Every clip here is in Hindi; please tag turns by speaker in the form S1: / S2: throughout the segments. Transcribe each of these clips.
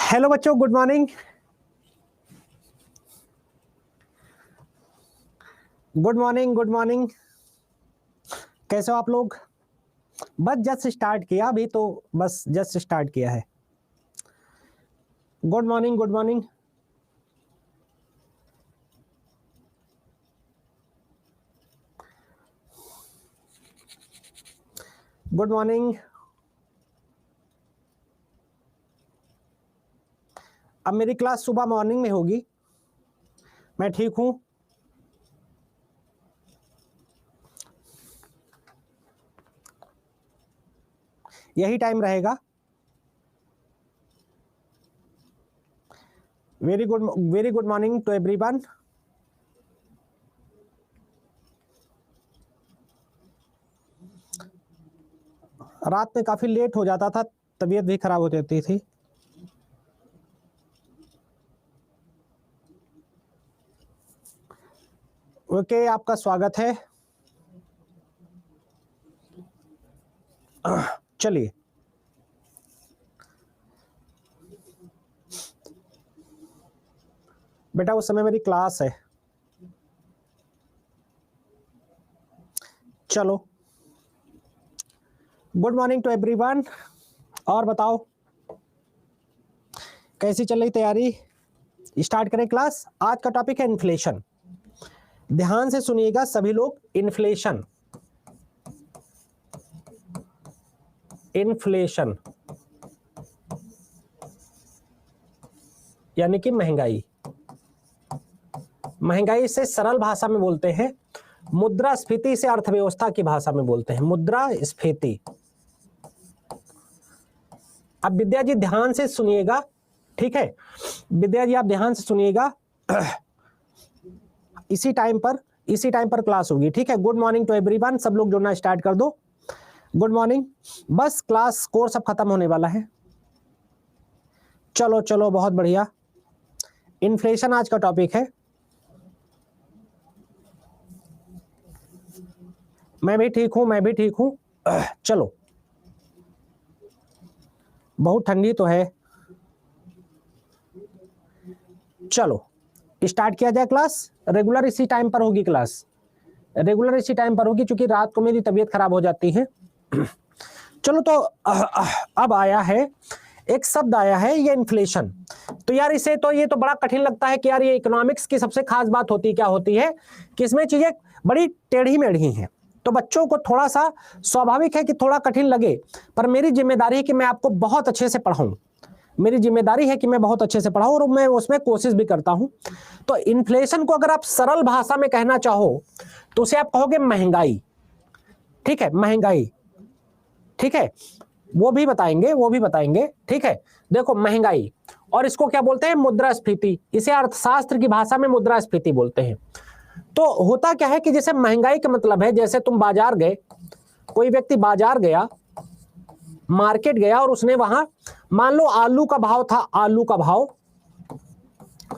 S1: हेलो बच्चों, good morning. Good morning, good morning. कैसे हो आप लोग? बस जस्ट स्टार्ट किया अभी तो, बस जस्ट स्टार्ट किया है। Good morning, good morning. Good morning. अब मेरी क्लास सुबह मॉर्निंग में होगी। मैं ठीक हूं। यही टाइम रहेगा। Very good morning to everyone. रात में काफी लेट हो जाता था, तबीयत भी खराब हो जाती थी। ओके, आपका स्वागत है। चलिए, बेटा उस समय मेरी क्लास है। चलो, गुड मॉर्निंग टू एवरीवन। और बताओ कैसी चल रही तैयारी? स्टार्ट करें क्लास। आज का टॉपिक है इन्फ्लेशन। ध्यान से सुनिएगा सभी लोग। इन्फ्लेशन, इन्फ्लेशन यानी कि महंगाई। महंगाई से सरल भाषा में बोलते हैं मुद्रास्फीति, से अर्थव्यवस्था की भाषा में बोलते हैं मुद्रास्फीति। अब विद्या जी ध्यान से सुनिएगा, ठीक है? विद्या जी आप ध्यान से सुनिएगा। इसी टाइम पर क्लास होगी, ठीक है? Good morning to everyone. सब लोग जुड़ना स्टार्ट कर दो। Good morning. बस क्लास कोर्स अब खत्म होने वाला है। चलो चलो, बहुत बढ़िया। इन्फ्लेशन आज का टॉपिक है। मैं भी ठीक हूं, मैं भी ठीक हूं। चलो, बहुत ठंडी तो है। चलो स्टार्ट किया जाए क्लास। रेगुलर इसी टाइम पर होगी क्लास, रेगुलर इसी टाइम पर होगी, क्योंकि रात को मेरी तबीयत खराब हो जाती है। चलो तो अब आया है एक शब्द, आया है ये इन्फ्लेशन। तो यार इसे तो ये तो बड़ा कठिन लगता है कि यार ये इकोनॉमिक्स की सबसे खास बात होती क्या होती है कि इसमें चीजें बड़ी टेढ़ी मेढ़ी हैं। तो बच्चों को थोड़ा सा स्वाभाविक है कि थोड़ा कठिन लगे, पर मेरी जिम्मेदारी है कि मैं आपको बहुत अच्छे से पढ़ाऊं। मेरी जिम्मेदारी है कि मैं बहुत अच्छे से पढ़ाऊं और मैं उसमें कोशिश भी करता हूं। तो इन्फ्लेशन को अगर आप सरल भाषा में कहना चाहो तो उसे आप कहोगे महंगाई। ठीक है, महंगाई। ठीक है, वो भी बताएंगे, वो भी बताएंगे। ठीक है, देखो महंगाई, और इसको क्या बोलते हैं? मुद्रास्फीति। इसे अर्थशास्त्र की भाषा में मुद्रास्फीति बोलते हैं। तो होता क्या है कि जैसे महंगाई का मतलब है, जैसे तुम बाजार गए, कोई व्यक्ति बाजार गया, मार्केट गया, और उसने वहां मान लो आलू का भाव था, आलू का भाव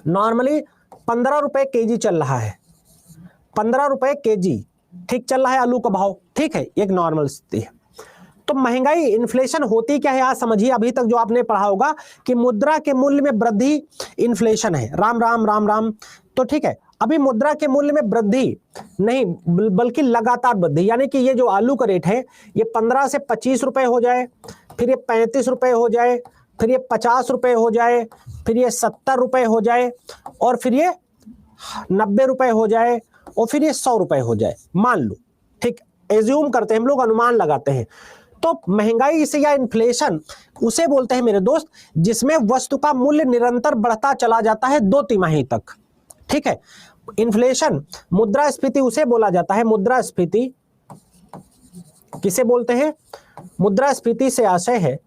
S1: नॉर्मली 15 रुपए केजी चल रहा है। 15 रुपए केजी ठीक चल रहा है आलू का भाव, ठीक है, एक नॉर्मल स्थिति है। तो महंगाई, इन्फ्लेशन होती क्या है आज समझिए। अभी तक जो आपने पढ़ा होगा कि मुद्रा के मूल्य में वृद्धि इन्फ्लेशन है। राम राम राम राम। तो ठीक है, अभी मुद्रा के मूल्य में वृद्धि नहीं, बल्कि लगातार वृद्धि, यानी कि ये जो आलू का रेट है ये 15 से 25 रुपए हो जाए, फिर ये 35 रुपए हो जाए, फिर ये 50 रुपए हो जाए, फिर ये 70 रुपए हो जाए, और फिर ये 90 रुपए हो जाए, और फिर ये 100 रुपए हो जाए, मान लो। ठीक, एज्यूम करते हैं हम लोग, अनुमान लगाते हैं। तो महंगाई इसे या इन्फ्लेशन उसे बोलते हैं मेरे दोस्त जिसमें वस्तु का मूल्य निरंतर बढ़ता चला जाता है 2 तिमाही तक। ठीक है, इन्फ्लेशन, मुद्रास्फीति उसे बोला जाता है। मुद्रास्फीति किसे बोलते हैं? मुद्रास्फीति से आशय है,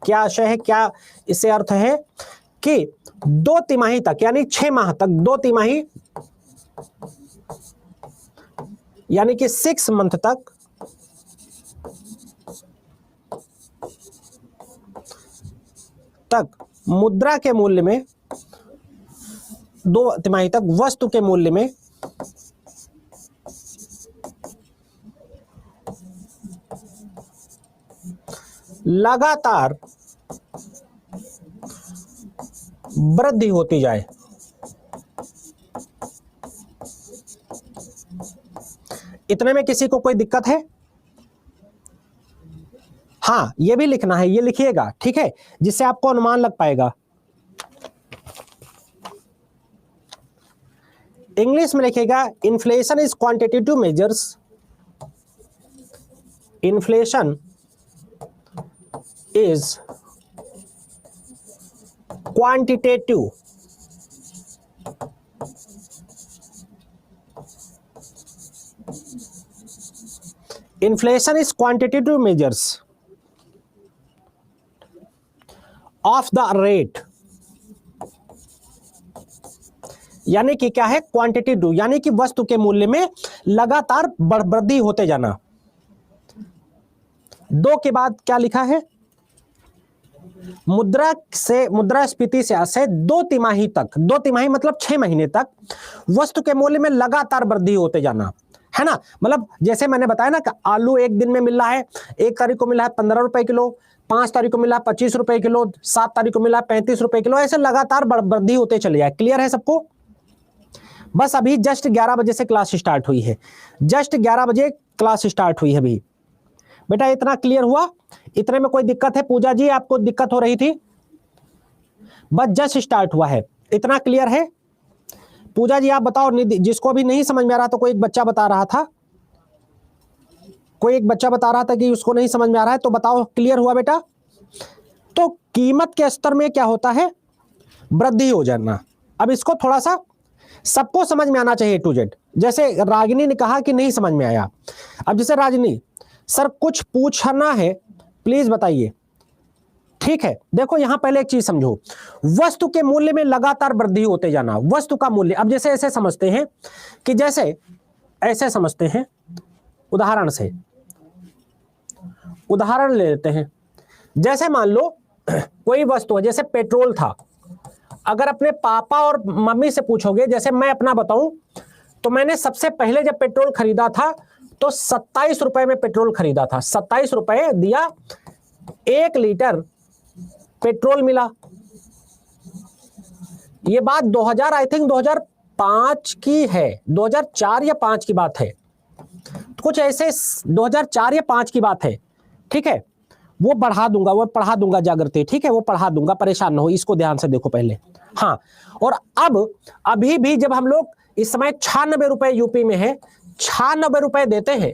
S1: क्या आशय है, क्या इससे अर्थ है कि 2 तिमाही तक, यानी 6 माह तक, 2 तिमाही यानी कि 6 मंथ तक मुद्रा के मूल्य में, 2 तिमाही तक वस्तु के मूल्य में लगातार वृद्धि होती जाए। इतने में किसी को कोई दिक्कत है? हाँ, ये भी लिखना है, ये लिखिएगा, ठीक है, जिससे आपको अनुमान लग पाएगा। इंग्लिश में लिखिएगा inflation is quantitative measures, inflation is quantitative inflation is quantitative measures of the rate, यानी कि क्या है, क्वांटिटेटिव, यानी कि वस्तु के मूल्य में लगातार वृद्धि होते जाना। दो के बाद क्या लिखा है, मुद्रास्फीति से 2 तिमाही तक, 2 तिमाही मतलब 6 महीने तक वस्तु के मूल्य में लगातार वृद्धि होते जाना, है ना। मतलब जैसे मैंने बताया ना कि आलू एक दिन में मिल रहा है, 1 तारीख को मिला है 15 रुपए किलो, 5 तारीख को मिला है 25 रुपए किलो, 7 तारीख को मिला है 35 रुपए किलो, ऐसे लगातार वृद्धि होते चले जाए। क्लियर है सबको? बस अभी जस्ट 11 बजे से क्लास स्टार्ट हुई है, जस्ट 11 बजे क्लास स्टार्ट हुई है अभी। बेटा इतना क्लियर हुआ? इतने में कोई दिक्कत है? पूजा जी आपको दिक्कत हो रही थी? बस जस्ट स्टार्ट हुआ है, इतना क्लियर है? पूजा जी आप बताओ, जिसको भी नहीं समझ में आ रहा था, कोई एक बच्चा बता रहा था, कोई एक बच्चा बता रहा था कि उसको नहीं समझ में आ रहा है, तो बताओ क्लियर हुआ बेटा? तो कीमत के स्तर में क्या होता है, वृद्धि हो जाना। अब इसको थोड़ा सा सबको समझ में आना चाहिए टू जेड। जैसे रागिनी ने कहा कि नहीं समझ में आया, अब जैसे रागिनी सर कुछ पूछना है प्लीज बताइए, ठीक है। देखो यहां पहले एक चीज समझो, वस्तु के मूल्य में लगातार वृद्धि होते जाना, वस्तु का मूल्य। अब जैसे ऐसे समझते हैं कि जैसे ऐसे समझते हैं, उदाहरण से उदाहरण ले लेते हैं। जैसे मान लो कोई वस्तु है, जैसे पेट्रोल था, अगर अपने पापा और मम्मी से पूछोगे, जैसे मैं अपना बताऊं तो मैंने सबसे पहले जब पेट्रोल खरीदा था तो 27 रुपए में पेट्रोल खरीदा था, 27 रुपए दिया, 1 लीटर पेट्रोल मिला। ये बात 2000 आई थिंक 2005 की है, 2004 या 5 की बात है, कुछ ऐसे 2004 या 5 की बात है, ठीक है। वो बढ़ा दूंगा, वो पढ़ा दूंगा जागृति, ठीक है, वो पढ़ा दूंगा, परेशान न हो, इसको ध्यान से देखो पहले। हाँ, और अब अभी भी जब हम लोग इस समय 96 रुपए यूपी में है, 96 रुपए देते हैं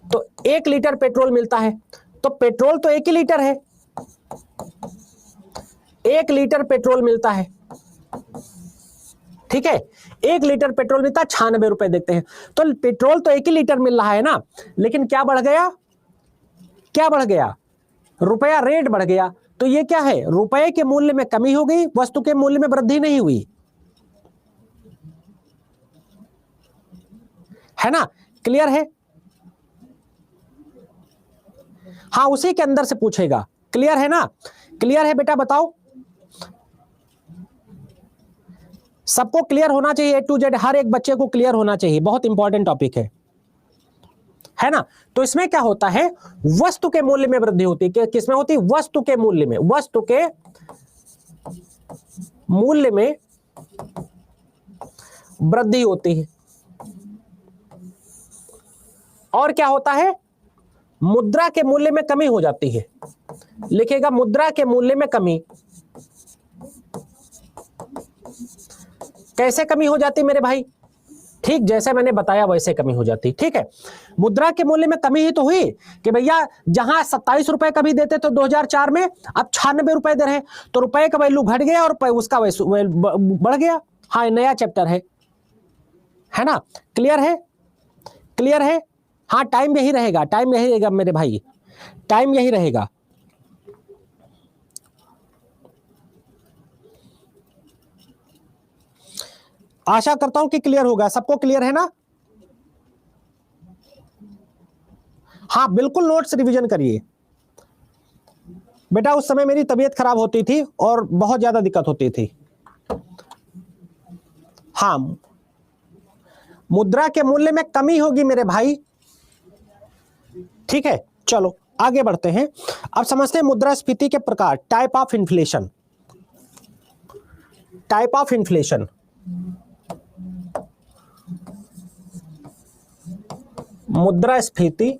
S1: तो 1 लीटर पेट्रोल मिलता है। तो पेट्रोल तो 1 ही लीटर है, 1 लीटर पेट्रोल मिलता है, ठीक है, 1 लीटर पेट्रोल मिलता है, 96 रुपए देते हैं। तो पेट्रोल तो 1 ही लीटर मिल रहा है ना, लेकिन क्या बढ़ गया, क्या बढ़ गया, रुपया रेट बढ़ गया। तो ये क्या है, रुपए के मूल्य में कमी हो गई, वस्तु के मूल्य में वृद्धि नहीं हुई, है ना। क्लियर है? हाँ, उसी के अंदर से पूछेगा। क्लियर है ना? क्लियर है बेटा, बताओ सबको क्लियर होना चाहिए, ए टू जेड हर एक बच्चे को क्लियर होना चाहिए, बहुत इंपॉर्टेंट टॉपिक है ना। तो इसमें क्या होता है, वस्तु के मूल्य में वृद्धि होती है। किसमें होती है, वस्तु के मूल्य में, वस्तु के मूल्य में वृद्धि होती है। और क्या होता है, मुद्रा के मूल्य में कमी हो जाती है। लिखेगा मुद्रा के मूल्य में कमी। कैसे कमी हो जाती मेरे भाई, ठीक जैसे मैंने बताया वैसे कमी हो जाती, ठीक है। मुद्रा के मूल्य में कमी ही तो हुई कि भैया जहां 27 रुपए कभी देते तो 2004 में, अब 96 रुपए दे रहे हैं, तो रुपए का वैल्यू घट गया और उसका वैल्यू बढ़ गया। हाँ, नया चैप्टर है ना। क्लियर है? क्लियर है? हाँ, टाइम यही रहेगा, टाइम यही रहेगा मेरे भाई, टाइम यही रहेगा। आशा करता हूं कि क्लियर होगा, सबको क्लियर है ना। हाँ बिल्कुल, नोट्स रिवीजन करिए बेटा। उस समय मेरी तबीयत खराब होती थी और बहुत ज्यादा दिक्कत होती थी। हाँ, मुद्रा के मूल्य में कमी होगी मेरे भाई, ठीक है। चलो आगे बढ़ते हैं। अब समझते हैं मुद्रास्फीति के प्रकार, type of inflation. Type of inflation, मुद्रास्फीति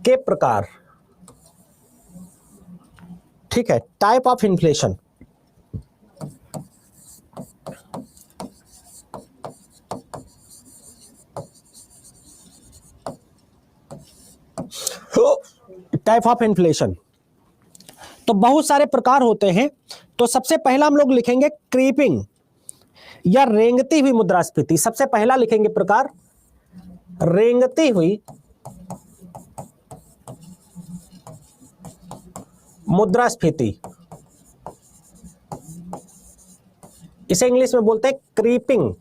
S1: के प्रकार, ठीक है, type of inflation. Type of inflation, तो बहुत सारे प्रकार होते हैं। तो सबसे पहला हम लोग लिखेंगे क्रीपिंग या रेंगती हुई मुद्रास्फीति। सबसे पहला लिखेंगे प्रकार रेंगती हुई मुद्रास्फीति, इसे इंग्लिश में बोलते हैं creeping,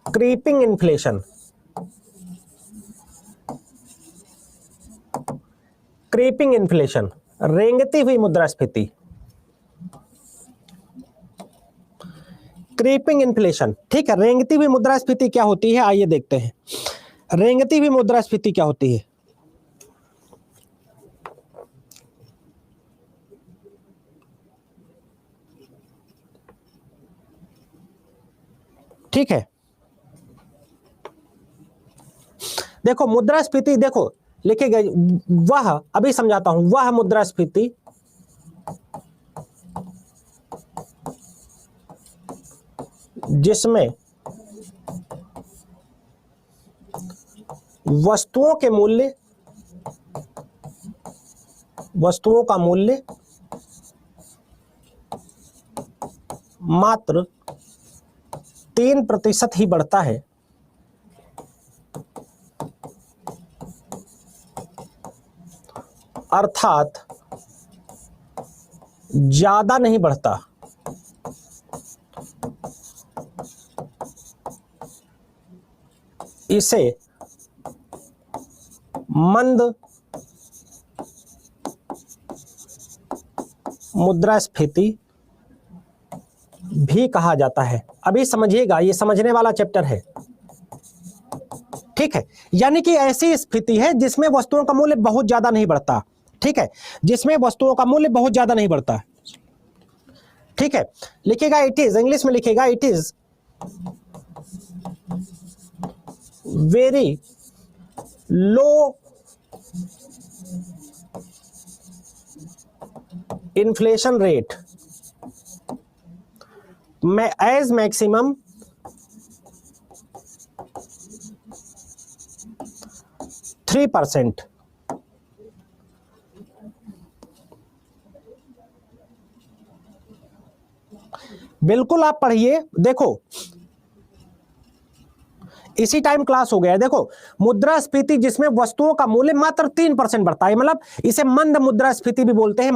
S1: creeping inflation, creeping inflation, रेंगती हुई मुद्रास्फीति, क्रीपिंग इन्फ्लेशन। ठीक है, रेंगती हुई मुद्रास्फीति क्या होती है, आइए देखते हैं रेंगती हुई मुद्रास्फीति क्या होती है। ठीक है, देखो मुद्रास्फीति, देखो लिखे गए वह, अभी समझाता हूं, वह मुद्रास्फीति जिसमें वस्तुओं के मूल्य, वस्तुओं का मूल्य मात्र 3% ही बढ़ता है, अर्थात ज्यादा नहीं बढ़ता, इसे मंद मुद्रास्फीति भी कहा जाता है। अभी समझिएगा, ये समझने वाला चैप्टर है। ठीक है, यानी कि ऐसी स्थिति है जिसमें वस्तुओं का मूल्य बहुत ज्यादा नहीं बढ़ता। ठीक है, जिसमें वस्तुओं का मूल्य बहुत ज्यादा नहीं बढ़ता। ठीक है, लिखेगा इट इज, इंग्लिश में लिखेगा it is very low inflation rate में एज मैक्सिमम 3%। बिल्कुल आप पढ़िए, देखो इसी टाइम क्लास हो गया है। देखो मुद्रास्फीति जिसमें वस्तुओं का मूल्य मात्र 3% बढ़ता है, मतलब इसे मंद मुद्रास्फीति भी बोलते हैं,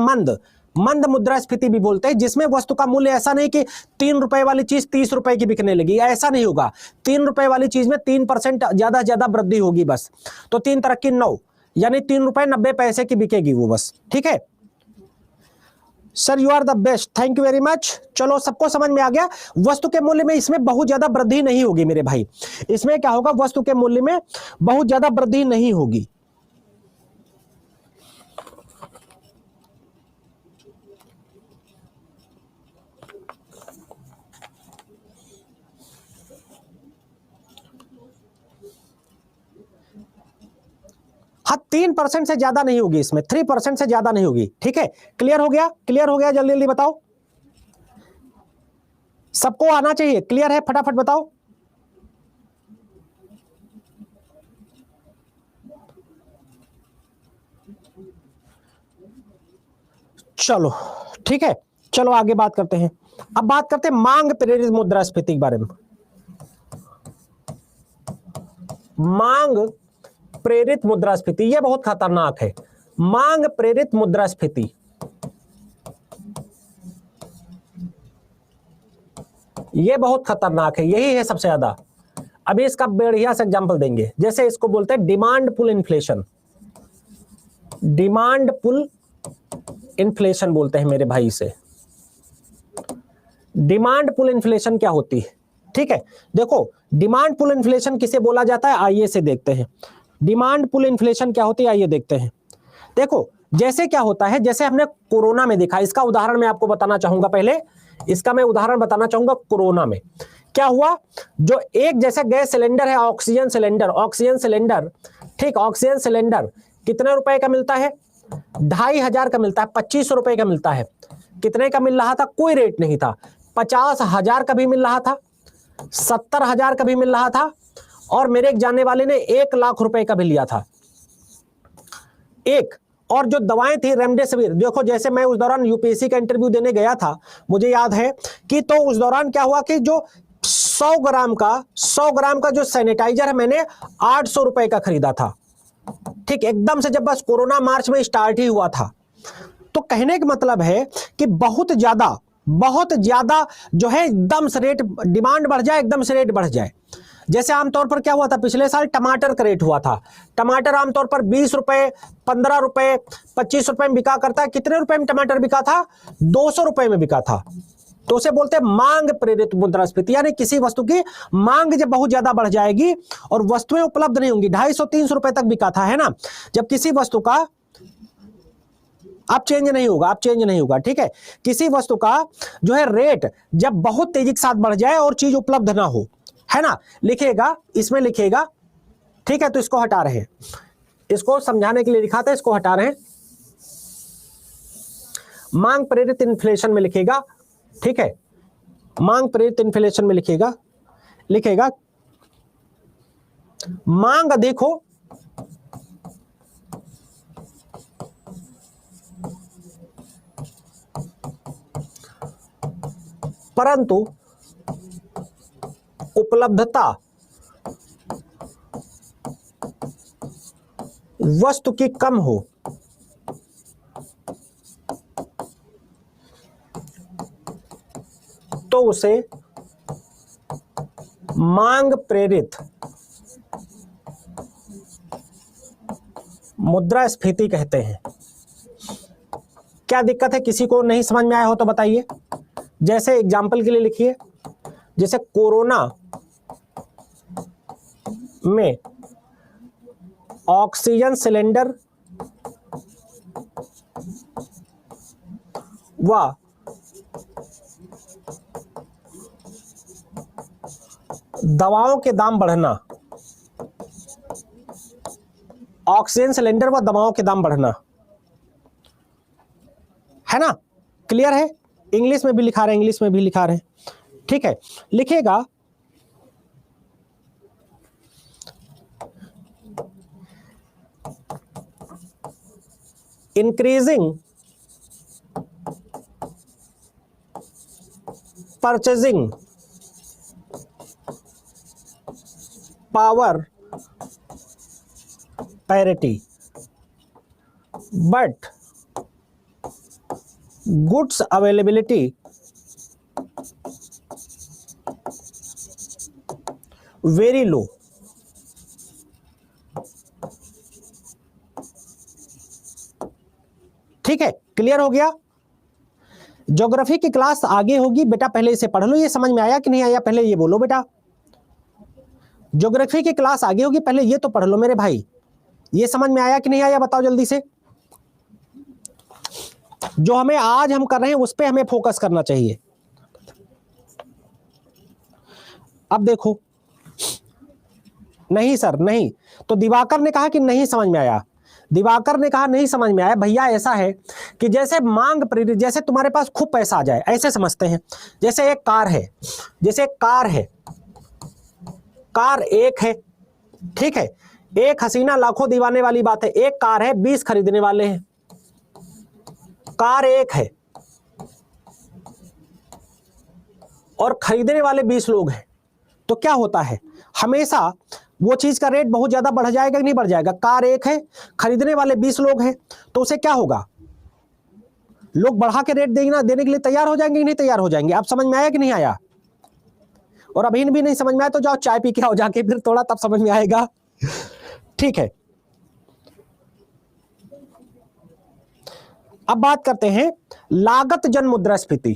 S1: मंद मुद्रास्फीति भी बोलते हैं, जिसमें वस्तु का मूल्य ऐसा नहीं कि 3 रुपए वाली चीज 30 रुपए की बिकने लगी, ऐसा नहीं होगा। 3 रुपए वाली चीज में 3% ज्यादा से ज्यादा वृद्धि होगी बस, तो 3 तरक्की 9, यानी 3 रुपए 90 पैसे की बिकेगी वो बस। ठीक है sir, you are the best, thank you very much. चलो सबको समझ में आ गया। वस्तु के मूल्य में इसमें बहुत ज्यादा वृद्धि नहीं होगी मेरे भाई, इसमें क्या होगा, वस्तु के मूल्य में बहुत ज्यादा वृद्धि नहीं होगी। हाँ 3% से ज्यादा नहीं होगी इसमें, 3% से ज्यादा नहीं होगी। ठीक है, क्लियर हो गया, क्लियर हो गया, जल्दी जल्दी बताओ, सबको आना चाहिए, क्लियर है, फटाफट बताओ। चलो ठीक है, चलो आगे बात करते हैं। अब बात करते हैं मांग प्रेरित मुद्रास्फीति के बारे में। मांग प्रेरित मुद्रास्फीति, यह बहुत खतरनाक है। मांग प्रेरित मुद्रास्फीति, यह बहुत खतरनाक है, यही है सबसे ज्यादा। अभी इसका बढ़िया से एग्जांपल देंगे, जैसे इसको बोलते हैं demand pull inflation, demand pull inflation बोलते हैं मेरे भाई से। डिमांड पुल इन्फ्लेशन क्या होती है? ठीक है, देखो डिमांड पुल इन्फ्लेशन किसे बोला जाता है, आइए से देखते हैं। डिमांड पुल इन्फ्लेशन क्या होती है, आइए देखते हैं। देखो जैसे क्या होता है, जैसे हमने कोरोना में देखा, इसका उदाहरण मैं आपको बताना चाहूंगा, पहले इसका मैं उदाहरण बताना चाहूंगा। कोरोना में क्या हुआ, जो एक जैसे गैस सिलेंडर है, ऑक्सीजन सिलेंडर, ठीक, ऑक्सीजन सिलेंडर कितने रुपए का मिलता है? 2500 का मिलता है, 2500 रुपए का मिलता है। कितने का मिल रहा था? कोई रेट नहीं था। 50,000 का भी मिल रहा था, 70,000 का भी मिल रहा था, और मेरे एक जानने वाले ने 1,00,000 रुपए का भी लिया था एक। और जो दवाएं थी रेमडेसिविर, देखो जैसे मैं उस दौरान यूपीएससी का इंटरव्यू देने गया था, मुझे याद है कि तो उस दौरान क्या हुआ कि जो 100 ग्राम का जो सैनिटाइजर है मैंने 800 रुपए का खरीदा था, ठीक, एकदम से जब बस कोरोना मार्च में स्टार्ट ही हुआ था। तो कहने का मतलब है कि बहुत ज्यादा जो है एकदम से रेट, डिमांड बढ़ जाए, एकदम से रेट बढ़ जाए। जैसे आमतौर पर क्या हुआ था, पिछले साल टमाटर का रेट हुआ था, टमाटर आमतौर पर 20 रुपए, 15 रुपए, 25 रुपए में बिका करता है। कितने रुपए में टमाटर बिका था? 200 रुपए में बिका था। तो उसे बोलते हैं मांग प्रेरित मुद्रास्फीति, यानी किसी वस्तु की मांग जब बहुत ज्यादा बढ़ जाएगी और वस्तुएं उपलब्ध नहीं होंगी। 250-300 रुपए तक बिका था, है ना, जब किसी वस्तु का आप चेंज नहीं होगा, ठीक है, किसी वस्तु का जो है रेट जब बहुत तेजी के साथ बढ़ जाए और चीज उपलब्ध ना हो, है ना, लिखेगा, इसमें लिखेगा, ठीक है। तो इसको हटा रहे हैं, इसको समझाने के लिए लिखा था, इसको हटा रहे हैं। मांग प्रेरित इन्फ्लेशन में लिखेगा, ठीक है, मांग प्रेरित इन्फ्लेशन में लिखेगा मांग अधिक हो परंतु उपलब्धता वस्तु की कम हो, तो उसे मांग प्रेरित मुद्रास्फीति कहते हैं। क्या दिक्कत है? किसी को नहीं समझ में आया हो तो बताइए। जैसे एग्जाम्पल के लिए लिखिए, जैसे कोरोना में ऑक्सीजन सिलेंडर व दवाओं के दाम बढ़ना, ऑक्सीजन सिलेंडर व दवाओं के दाम बढ़ना, है ना, क्लियर है? इंग्लिश में भी लिखा रहे हैं, ठीक है। लिखेगा increasing purchasing power parity but goods availability very low. ठीक है, क्लियर हो गया? ज्योग्राफी की क्लास आगे होगी बेटा, पहले इसे पढ़ लो। ये समझ में आया कि नहीं आया, पहले ये बोलो बेटा। ज्योग्राफी की क्लास आगे होगी, पहले ये तो पढ़ लो मेरे भाई। ये समझ में आया कि नहीं आया, बताओ जल्दी से। जो हमें आज हम कर रहे हैं उस पे हमें फोकस करना चाहिए। अब देखो, नहीं सर नहीं, तो दिवाकर ने कहा कि नहीं समझ में आया। दिवाकर ने कहा नहीं समझ में आया। भैया ऐसा है कि जैसे मांग प्रेरित, जैसे तुम्हारे पास खूब पैसा आ जाए, ऐसे समझते हैं। जैसे एक कार है, कार एक है, ठीक है, एक हसीना लाखों दीवाने वाली बात है। एक कार है, 20 खरीदने वाले हैं। कार एक है और खरीदने वाले 20 लोग हैं, तो क्या होता है, हमेशा वो चीज का रेट बहुत ज्यादा बढ़ जाएगा कि नहीं बढ़ जाएगा? कार एक है, खरीदने वाले 20 लोग हैं, तो उसे क्या होगा, लोग बढ़ा के रेट देने के लिए तैयार हो जाएंगे कि नहीं तैयार हो जाएंगे? आप समझ में आया कि नहीं आया? और अभी भी नहीं समझ में आया तो जाओ चाय पी के आओ जाके, फिर थोड़ा तब समझ में आएगा। ठीक है, अब बात करते हैं लागत जन मुद्रास्फीति।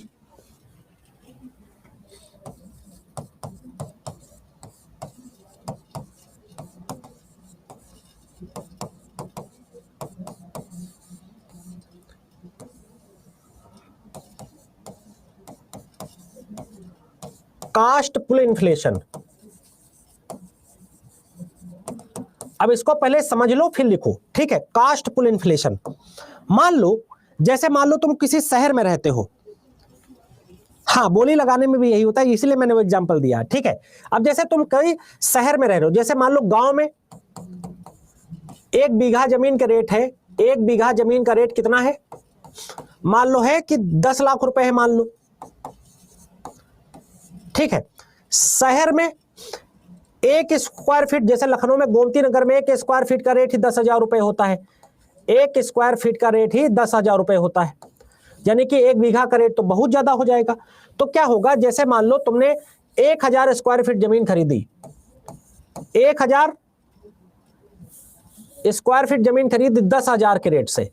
S1: Cost pull inflation. अब इसको पहले समझ लो फिर लिखो, ठीक है। कास्ट पुल इन्फ्लेशन, मान लो तुम किसी शहर में रहते हो, हाँ बोली लगाने में भी यही होता है, इसलिए मैंने वो एग्जांपल दिया, ठीक है। अब जैसे तुम कई शहर में रह रहे हो, जैसे मान लो गांव में 1 बीघा जमीन का रेट है, 1 बीघा जमीन का रेट कितना है, मान लो है कि 10 लाख रुपए है, मान लो, ठीक है। शहर में 1 स्क्वायर फीट, जैसे लखनऊ में गोमती नगर में 1 स्क्वायर फीट का रेट ही 10,000 रुपए होता है, 1 स्क्वायर फीट का रेट ही 10,000 रुपए होता है, यानी कि 1 बीघा का रेट तो बहुत ज्यादा हो जाएगा। तो क्या होगा, जैसे मान लो तुमने 1000 स्क्वायर फीट जमीन खरीदी, 1000 स्क्वायर फीट जमीन खरीदी 10,000 के रेट से,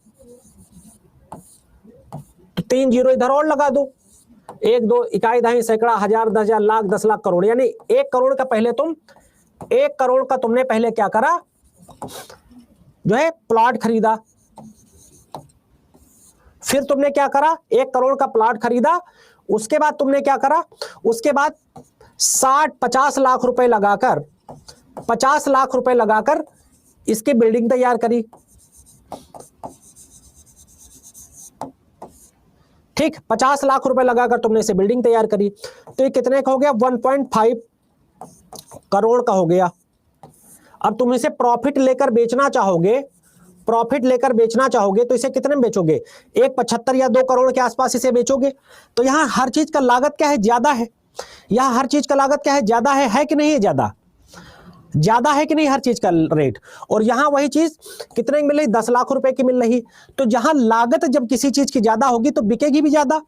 S1: तो 3 जीरो इधर और लगा दो, 1 2 इकाई दहाई सैकड़ा हजार 10,000 लाख 10 लाख करोड़, यानी 1 करोड़ का पहले 1 करोड़ का तुमने पहले क्या करा, जो है प्लॉट खरीदा। फिर तुमने क्या करा, 1 करोड़ का प्लॉट खरीदा, उसके बाद तुमने क्या करा, उसके बाद 60-50 लाख रुपए लगाकर 50 लाख रुपए लगाकर इसकी बिल्डिंग तैयार करी, ठीक। 50 लाख रुपए लगाकर तुमने इसे बिल्डिंग तैयार करी, तो ये कितने का हो गया, 1.5 करोड़ का हो गया। अब तुम इसे प्रॉफिट लेकर बेचना चाहोगे तो इसे कितने में बेचोगे, 1.75 या 2 करोड़ के आसपास इसे बेचोगे। तो यहां हर चीज का लागत क्या है, ज्यादा है। यहां हर चीज का लागत क्या है, ज्यादा है कि नहीं है, ज्यादा है कि नहीं हर चीज का रेट। और यहां वही चीज कितने की मिल रही, 10 लाख रुपए की मिल रही। तो जहां लागत जब किसी चीज की ज्यादा होगी तो बिकेगी भी ज्यादा।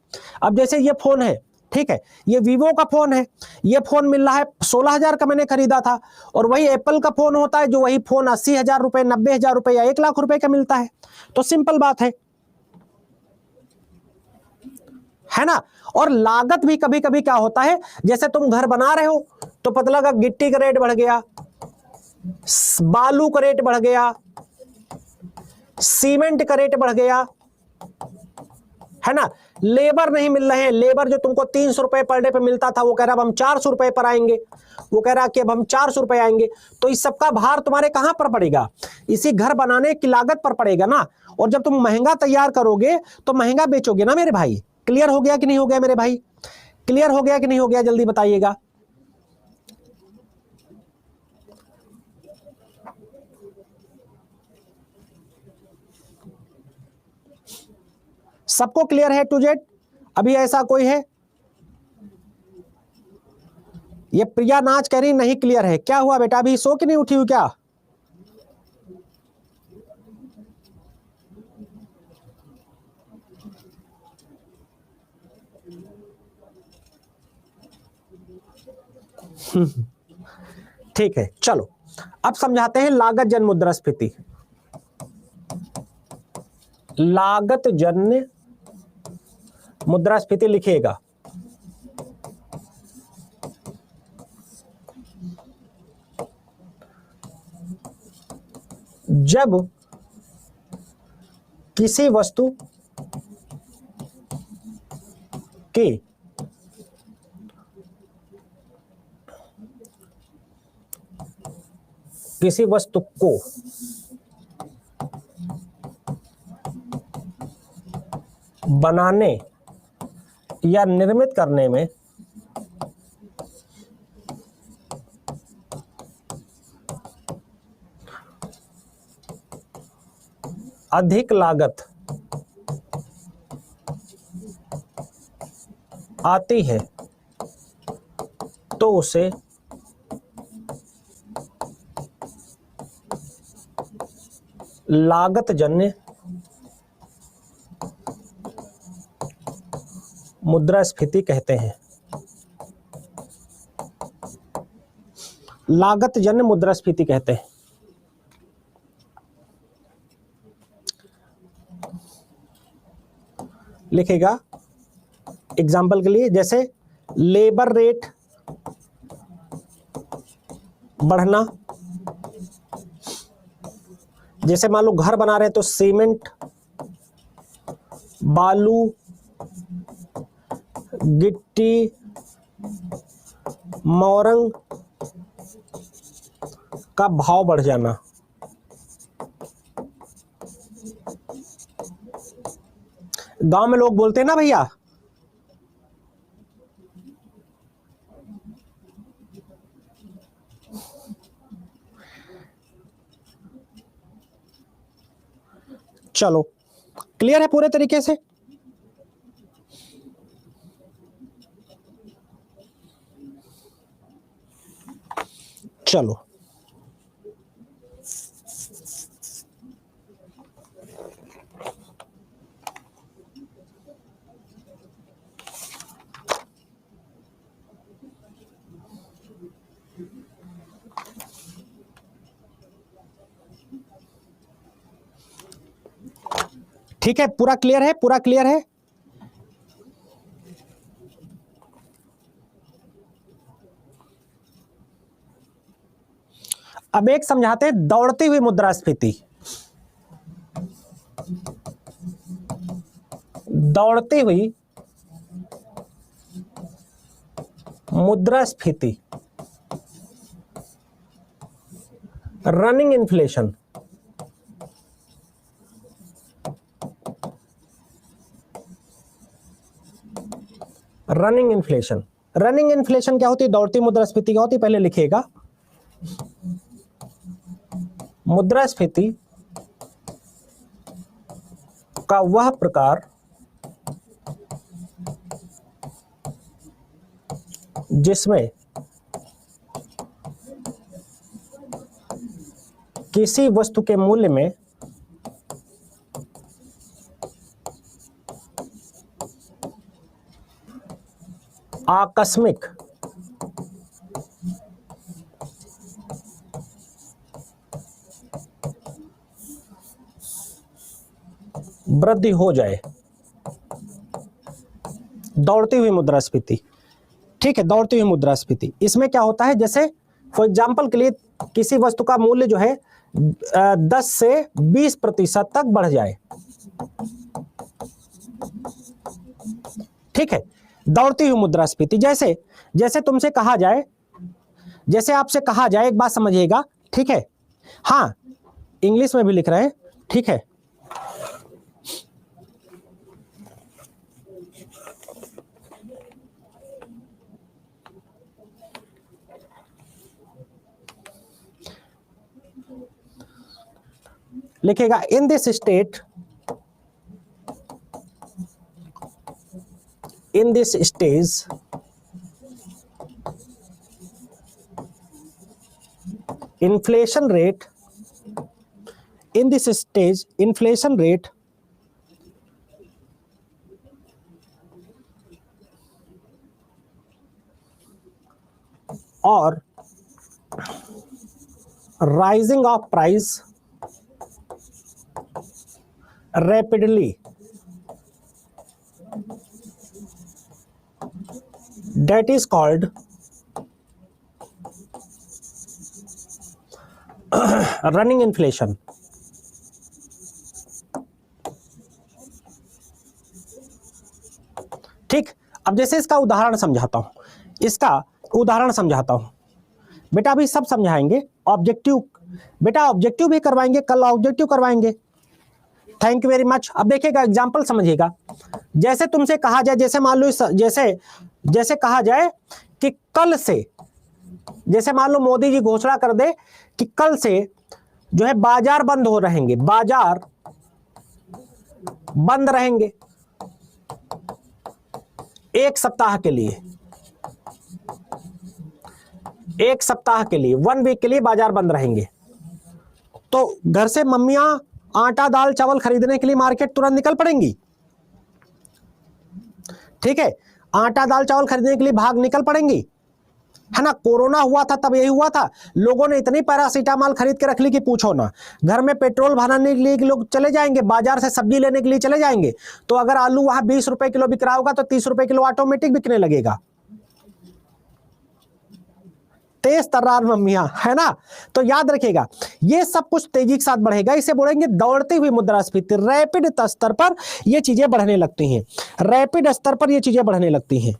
S1: अब जैसे ये फोन है, ठीक है, ये वीवो का फोन है, ये फोन मिल रहा है 16,000 का मैंने खरीदा था, और वही एप्पल का फोन होता है जो वही फोन 80,000 रुपए 90,000 रुपए या 1 लाख रुपए का मिलता है। तो सिंपल बात है ना। और लागत भी कभी कभी क्या होता है, जैसे तुम घर बना रहे हो तो पता लगा गिट्टी का रेट बढ़ गया, बालू का रेट बढ़ गया, सीमेंट का रेट बढ़ गया, है ना। लेबर नहीं मिल रहे हैं, लेबर जो तुमको 300 रुपए पर डे पे मिलता था वो कह रहा अब हम 400 रुपए पर आएंगे, वो कह रहा कि अब हम 400 रुपए आएंगे। तो इस सबका भार तुम्हारे कहां पर पड़ेगा, इसी घर बनाने की लागत पर पड़ेगा ना। और जब तुम महंगा तैयार करोगे तो महंगा बेचोगे ना मेरे भाई। क्लियर हो गया कि नहीं हो गया मेरे भाई, क्लियर हो गया कि नहीं हो गया, जल्दी बताइएगा। सबको क्लियर है टू जेड? अभी ऐसा कोई है, ये प्रिया नाच कह रही नहीं क्लियर है, क्या हुआ बेटा, अभी सो के नहीं उठी हुई क्या? ठीक है, चलो अब समझाते हैं लागत जन्य मुद्रास्फीति। लागत जन्य मुद्रास्फीति लिखिएगा। जब किसी वस्तु की किसी वस्तु को बनाने या निर्मित करने में अधिक लागत आती है तो उसे लागत जन्य मुद्रास्फीति कहते हैं। लागत जन्य मुद्रास्फीति कहते हैं। लिखेगा एग्जाम्पल के लिए, जैसे लेबर रेट बढ़ना, जैसे मान लो घर बना रहे हैं तो सीमेंट, बालू, गिट्टी, मोरंग का भाव बढ़ जाना। गांव में लोग बोलते हैं ना भैया, चलो क्लियर है पूरे तरीके से। चलो ठीक है, पूरा क्लियर है, पूरा क्लियर है। अब एक समझाते हैं दौड़ती हुई मुद्रास्फीति। दौड़ती हुई मुद्रास्फीति, running inflation. Running inflation, running inflation क्या होती है? दौड़ती मुद्रास्फीति क्या होती है? पहले लिखिएगा, मुद्रास्फीति का वह प्रकार जिसमें किसी वस्तु के मूल्य में आकस्मिक वृद्धि हो जाए। दौड़ती हुई मुद्रास्फीति, ठीक है, दौड़ती हुई मुद्रास्फीति। इसमें क्या होता है, जैसे फॉर एग्जाम्पल के लिए किसी वस्तु का मूल्य जो है 10 से 20% तक बढ़ जाए। ठीक है, दौड़ती हुई मुद्रास्फीति। जैसे जैसे तुमसे कहा जाए, जैसे आपसे कहा जाए, एक बात समझिएगा, ठीक है, हाँ इंग्लिश में भी लिख रहे हैं, ठीक है। लिखेगा in this state, in this stage inflation rate, in this stage inflation rate or rising of price rapidly, that is called running inflation। ठीक, अब जैसे इसका उदाहरण समझाता हूं, इसका उदाहरण समझाता हूं। बेटा अभी सब समझाएंगे, ऑब्जेक्टिव, बेटा ऑब्जेक्टिव भी करवाएंगे, कल ऑब्जेक्टिव करवाएंगे। Thank you very much. अब देखिएगा, एग्जाम्पल समझिएगा। जैसे तुमसे कहा जाए, जैसे मान लो जैसे कहा जाए कि कल से, जैसे मान लो मोदी जी घोषणा कर दे कि कल से जो है बाजार बंद हो रहेंगे, बाजार बंद रहेंगे 1 सप्ताह के लिए, 1 सप्ताह के लिए, 1 वीक के लिए बाजार बंद रहेंगे। तो घर से मम्मियां आटा दाल चावल खरीदने के लिए मार्केट तुरंत निकल पड़ेंगी। ठीक है, आटा दाल चावल खरीदने के लिए भाग निकल पड़ेंगी, है ना। कोरोना हुआ था तब यही हुआ था, लोगों ने इतनी पैरासीटामॉल खरीद के रख ली कि पूछो ना। घर में पेट्रोल भराने के लिए लोग चले जाएंगे, बाजार से सब्जी लेने के लिए चले जाएंगे, तो अगर आलू वहां 20 रुपए किलो बिक रहा होगा तो 30 रुपए किलो ऑटोमेटिक बिकने लगेगा। तेज तर्रार मम्मियां, है ना। तो याद रखिएगा, ये सब कुछ तेजी के साथ बढ़ेगा, इसे बोलेंगे दौड़ती हुई मुद्रास्फीति। रैपिड स्तर पर ये चीजें बढ़ने लगती हैं, रैपिड स्तर पर ये चीजें बढ़ने लगती हैं।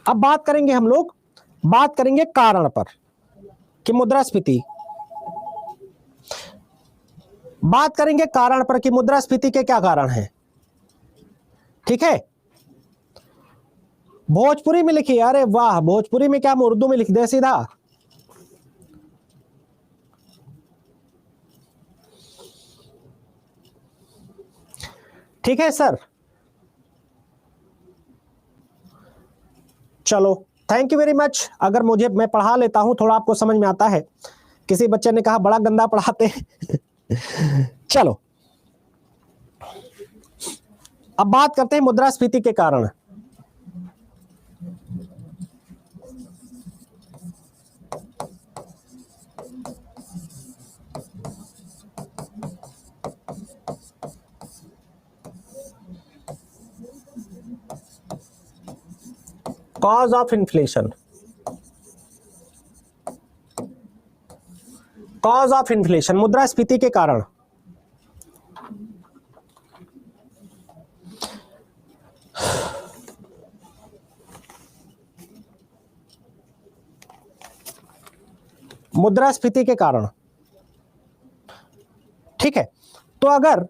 S1: अब बात करेंगे हम लोग, बात करेंगे कारण पर कि मुद्रास्फीति, बात करेंगे कारण पर कि मुद्रास्फीति के क्या कारण हैं। ठीक है, भोजपुरी में लिखिए। अरे वाह, भोजपुरी में क्या हम उर्दू में लिख दे सीधा। ठीक है सर, चलो थैंक यू वेरी मच। अगर मुझे, मैं पढ़ा लेता हूं, थोड़ा आपको समझ में आता है। किसी बच्चे ने कहा बड़ा गंदा पढ़ाते हैं। चलो अब बात करते हैं मुद्रास्फीति के कारण। Cause of inflation, cause of inflation, मुद्रास्फीति के कारण। मुद्रास्फीति के कारण। ठीक है, तो अगर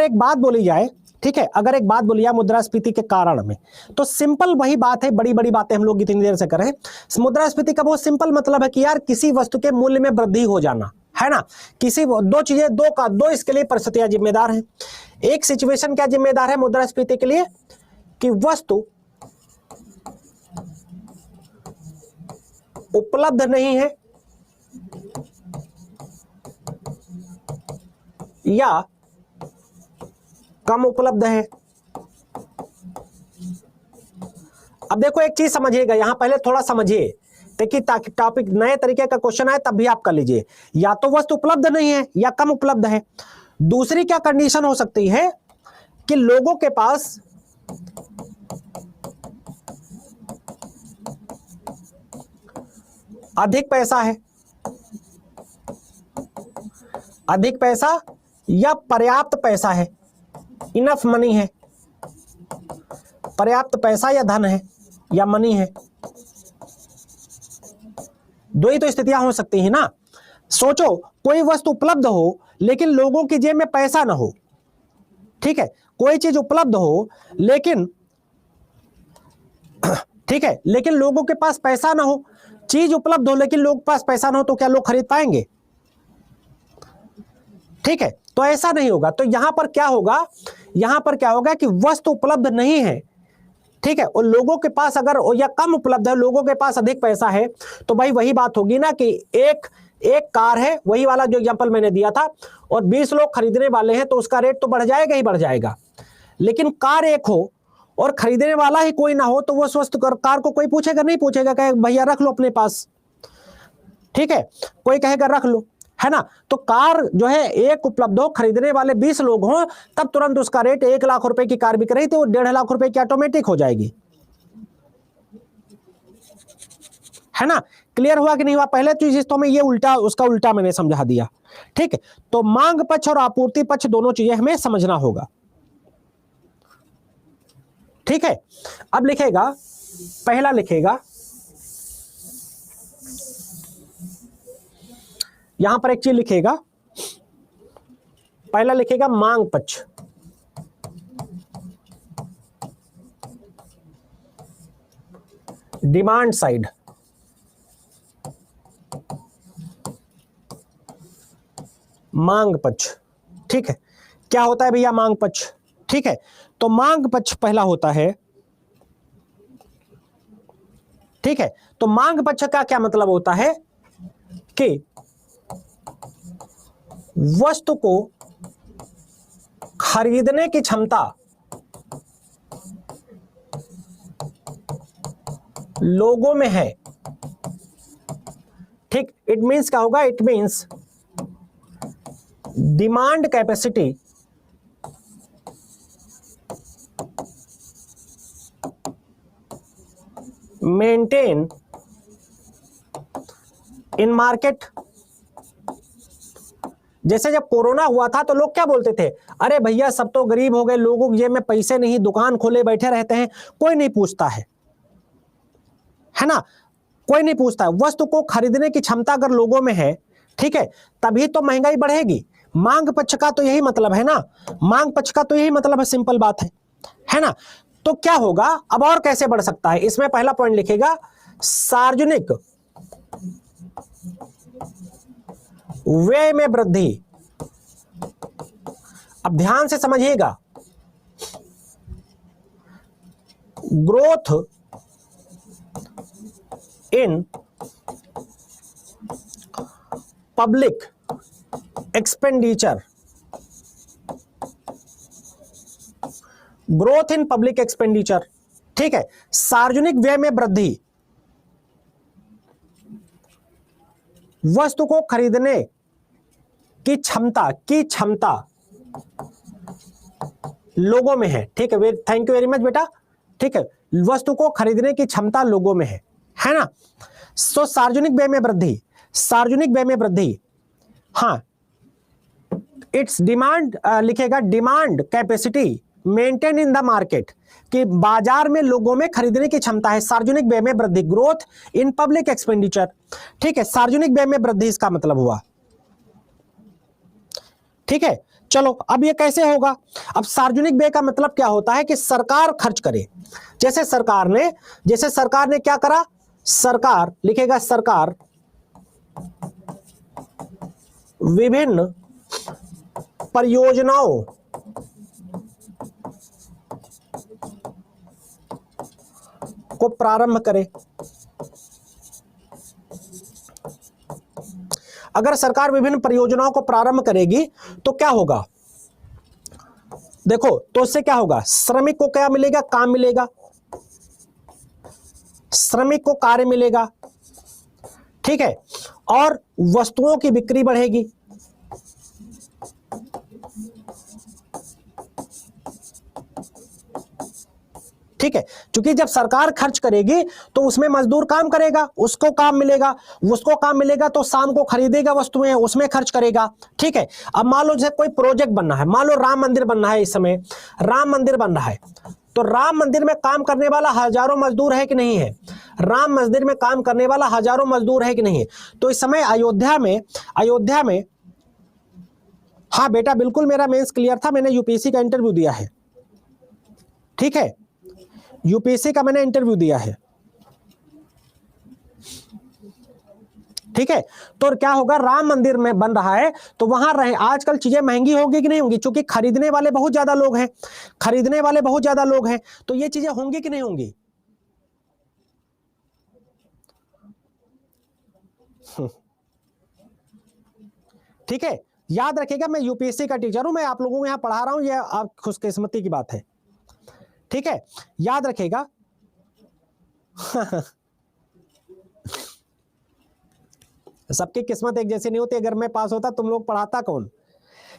S1: एक बात बोली जाए, ठीक है, अगर एक बात बोली जाए मुद्रास्फीति के कारण में, तो सिंपल वही बात है, बड़ी बड़ी बातें हम लोग इतनी देर से कर रहे हैं। मुद्रास्फीति का बहुत सिंपल मतलब है कि यार किसी वस्तु के मूल्य में वृद्धि हो जाना, है ना। किसी दो चीजें, दो इसके लिए परिस्थितियां जिम्मेदार हैं। एक सिचुएशन क्या जिम्मेदार है मुद्रास्फीति के लिए, कि वस्तु उपलब्ध नहीं है या कम उपलब्ध है। अब देखो एक चीज समझिएगा, यहां पहले थोड़ा समझिए, देखिए ताकि टॉपिक नए तरीके का क्वेश्चन आए तब भी आप कर लीजिए। या तो वस्तु उपलब्ध नहीं है या कम उपलब्ध है। दूसरी क्या कंडीशन हो सकती है कि लोगों के पास अधिक पैसा है, अधिक पैसा या पर्याप्त पैसा है, इनफ मनी है। पर्याप्त पैसा या धन है या मनी है, दो ही तो स्थितियां हो सकती है ना। सोचो कोई वस्तु उपलब्ध हो लेकिन लोगों की जेब में पैसा ना हो। ठीक है, कोई चीज उपलब्ध हो लेकिन, ठीक है, लेकिन लोगों के पास पैसा ना हो। चीज उपलब्ध हो लेकिन लोगों के पास पैसा ना हो तो क्या लोग खरीद पाएंगे? ठीक है, तो ऐसा नहीं होगा। तो यहां पर क्या होगा, यहां पर क्या होगा कि वस्तु उपलब्ध नहीं है, ठीक है, और लोगों के पास अगर या कम उपलब्ध है, लोगों के पास अधिक पैसा है, तो भाई वही बात होगी ना कि एक कार है, वही वाला जो एग्जांपल मैंने दिया था, और 20 लोग खरीदने वाले हैं तो उसका रेट तो बढ़ जाएगा ही बढ़ जाएगा। लेकिन कार एक हो और खरीदने वाला ही कोई ना हो तो वो वस्तु कार को कोई पूछेगा नहीं, पूछेगा कहे भैया रख लो अपने पास। ठीक है, कोई कहेगा रख लो, है ना। तो कार जो है एक उपलब्ध हो, खरीदने वाले 20 लोग हों, तब तुरंत उसका रेट 1 लाख रुपए की कार बिक रही थी वो 1.5 लाख रुपए की ऑटोमेटिक हो जाएगी, है ना। क्लियर हुआ कि नहीं हुआ? पहले चीज तो में ये उल्टा, उसका उल्टा मैंने समझा दिया। ठीक है, तो मांग पक्ष और आपूर्ति पक्ष दोनों चीजें हमें समझना होगा। ठीक है, अब लिखेगा, पहला लिखेगा, यहां पर एक चीज लिखेगा, पहला लिखेगा मांग पक्ष, डिमांड साइड। मांग पक्ष, ठीक है, क्या होता है भैया मांग पक्ष? ठीक है, तो मांग पक्ष पहला होता है, ठीक है, तो मांग पक्ष का क्या मतलब होता है कि वस्तु को खरीदने की क्षमता लोगों में है। ठीक, इट मींस क्या होगा, it means demand capacity maintain in market जैसे जब कोरोना हुआ था तो लोग क्या बोलते थे, अरे भैया सब तो गरीब हो गए, लोगों के जेब में पैसे नहीं, दुकान खोले बैठे रहते हैं, कोई नहीं पूछता है ना, कोई नहीं पूछता है। वस्तु को खरीदने की क्षमता अगर लोगों में है, ठीक है, तभी तो महंगाई बढ़ेगी। मांग पक्ष का तो यही मतलब है ना, मांग पक्ष का तो यही मतलब है, सिंपल बात है ना। तो क्या होगा अब, और कैसे बढ़ सकता है, इसमें पहला पॉइंट लिखेगा सार्वजनिक व्यय में वृद्धि। अब ध्यान से समझिएगा, growth in public expenditure, growth in public expenditure, ठीक है, सार्वजनिक व्यय में वृद्धि, वस्तु को खरीदने की क्षमता लोगों में है, ठीक है, थैंक यू वेरी मच बेटा, ठीक है, वस्तु को खरीदने की क्षमता लोगों में है ना। सो सार्वजनिक व्यय में वृद्धि, सार्वजनिक व्यय में वृद्धि, हाँ, इट्स डिमांड लिखेगा demand capacity maintain in the market, कि बाजार में लोगों में खरीदने की क्षमता है, सार्वजनिक व्यय में वृद्धि, ग्रोथ इन पब्लिक एक्सपेंडिचर, ठीक है, सार्वजनिक व्यय में वृद्धि इसका मतलब हुआ, ठीक है। चलो अब ये कैसे होगा, अब सार्वजनिक व्यय का मतलब क्या होता है कि सरकार खर्च करे, जैसे सरकार ने क्या करा, सरकार लिखेगा सरकार विभिन्न परियोजनाओं को प्रारंभ करे। अगर सरकार विभिन्न परियोजनाओं को प्रारंभ करेगी तो क्या होगा, देखो, तो उससे क्या होगा, श्रमिक को क्या मिलेगा, काम मिलेगा, श्रमिक को कार्य मिलेगा, ठीक है, और वस्तुओं की बिक्री बढ़ेगी, ठीक है, क्योंकि जब सरकार खर्च करेगी तो उसमें मजदूर काम करेगा, उसको काम मिलेगा तो शाम को खरीदेगा वस्तुएं, उसमें खर्च करेगा, ठीक है। अब मान लो जैसे कोई प्रोजेक्ट बनना है, मान लो राम मंदिर बनना है, इस समय राम मंदिर बन रहा है, तो राम मंदिर में काम करने वाला हजारों मजदूर है कि नहीं है, राम मंदिर में काम करने वाला हजारों मजदूर है कि नहीं है। तो इस समय अयोध्या में हाँ बेटा बिल्कुल, मेरा मेंस क्लियर था, मैंने यूपीएससी का इंटरव्यू दिया है, ठीक है, यूपीएससी का मैंने इंटरव्यू दिया है, ठीक है। तो क्या होगा, राम मंदिर में बन रहा है तो वहां रहे, आजकल चीजें महंगी होगी कि नहीं होंगी, क्योंकि खरीदने वाले बहुत ज्यादा लोग हैं, तो ये चीजें होंगी कि नहीं होंगी। ठीक है, याद रखिएगा मैं यूपीएससी का टीचर हूं, मैं आप लोगों को यहां पढ़ा रहा हूं, ये आप खुशकिस्मती की बात है, ठीक है, याद रखिएगा। सबकी किस्मत एक जैसी नहीं होती, अगर मैं पास होता तुम लोग पढ़ाता कौन।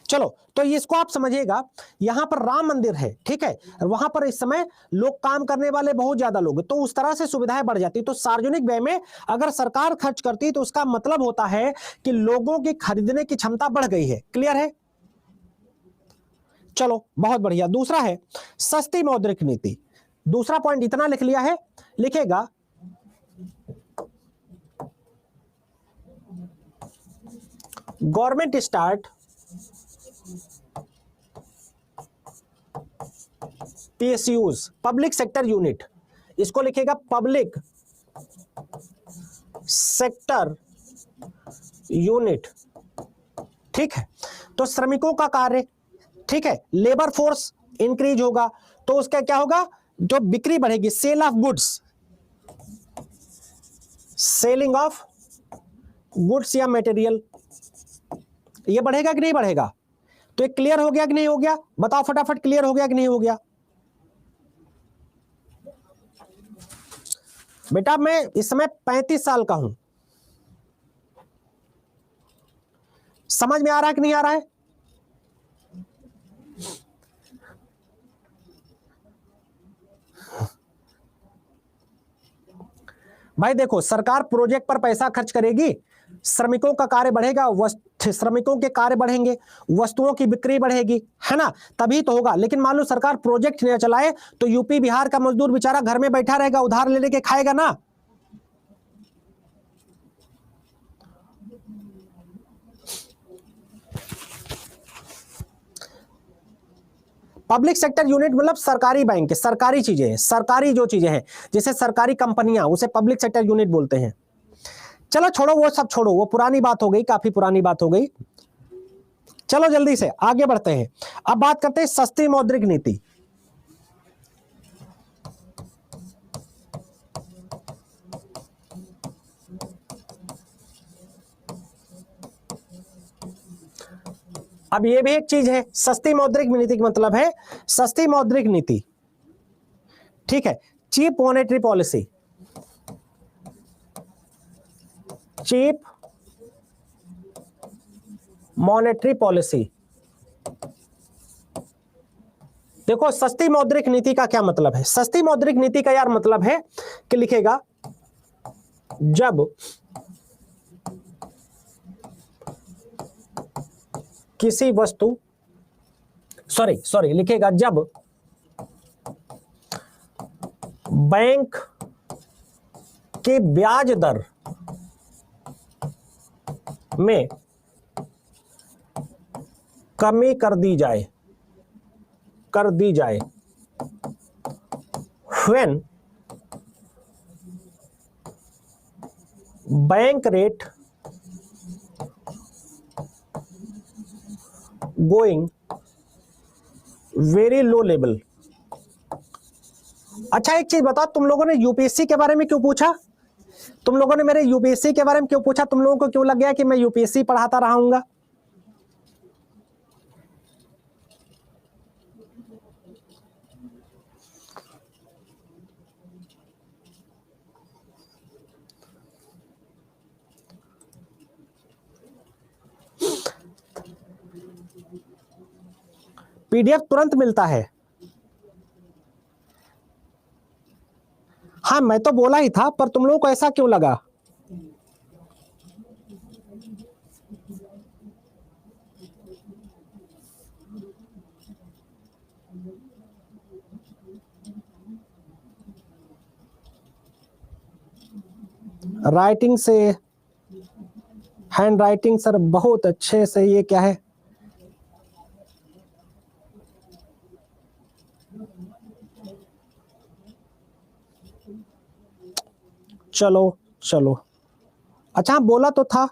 S1: चलो तो इसको आप समझिएगा, यहां पर राम मंदिर है, ठीक है, वहां पर इस समय लोग काम करने वाले बहुत ज्यादा लोग, तो उस तरह से सुविधाएं बढ़ जाती। तो सार्वजनिक व्यय में अगर सरकार खर्च करती तो उसका मतलब होता है कि लोगों की खरीदने की क्षमता बढ़ गई है। क्लियर है, चलो बहुत बढ़िया। दूसरा है सस्ती मौद्रिक नीति, दूसरा पॉइंट इतना लिख लिया है, लिखेगा government start PSUs, public sector unit, इसको लिखेगा पब्लिक सेक्टर यूनिट, ठीक है। तो श्रमिकों का कार्य, ठीक है, लेबर फोर्स इंक्रीज होगा, तो उसका क्या होगा, जो बिक्री बढ़ेगी, sale of goods, selling of goods या मटेरियल, ये बढ़ेगा कि नहीं बढ़ेगा। तो ये क्लियर हो गया कि नहीं हो गया, बताओ फटाफट, क्लियर हो गया कि नहीं हो गया। बेटा मैं इस समय 35 साल का हूं, समझ में आ रहा है कि नहीं आ रहा है। भाई देखो, सरकार प्रोजेक्ट पर पैसा खर्च करेगी, श्रमिकों का कार्य बढ़ेगा, श्रमिकों के कार्य बढ़ेंगे, वस्तुओं की बिक्री बढ़ेगी, है ना, तभी तो होगा। लेकिन मान लो सरकार प्रोजेक्ट न चलाए तो यूपी बिहार का मजदूर बेचारा घर में बैठा रहेगा, उधार ले लेके खाएगा ना। पब्लिक सेक्टर यूनिट मतलब सरकारी बैंक, सरकारी चीजें हैं, सरकारी जो चीजें हैं, जैसे सरकारी कंपनियां, उसे पब्लिक सेक्टर यूनिट बोलते हैं। चलो छोड़ो वो सब, छोड़ो वो पुरानी बात हो गई, काफी पुरानी बात हो गई। चलो जल्दी से आगे बढ़ते हैं। अब बात करते हैं सस्ती मौद्रिक नीति। अब ये भी एक चीज है, सस्ती मौद्रिक नीति का मतलब है सस्ती मौद्रिक नीति, ठीक है। Cheap monetary policy, cheap monetary policy. देखो सस्ती मौद्रिक नीति का क्या मतलब है। सस्ती मौद्रिक नीति का यार मतलब है कि लिखेगा जब किसी वस्तु, सॉरी लिखेगा जब बैंक की ब्याज दर में कमी कर दी जाए when bank rate going very low level. अच्छा एक चीज बताओ, तुम लोगों ने यूपीएससी के बारे में क्यों पूछा? तुम लोगों ने मेरे यूपीएससी के बारे में क्यों पूछा? तुम लोगों को क्यों लग गया कि मैं यूपीएससी पढ़ाता रहूंगा? पीडीएफ तुरंत मिलता है। हाँ मैं तो बोला ही था, पर तुम लोगों को ऐसा क्यों लगा? राइटिंग से, हैंड राइटिंग सर बहुत अच्छे से, ये क्या है? चलो चलो, अच्छा बोला तो था।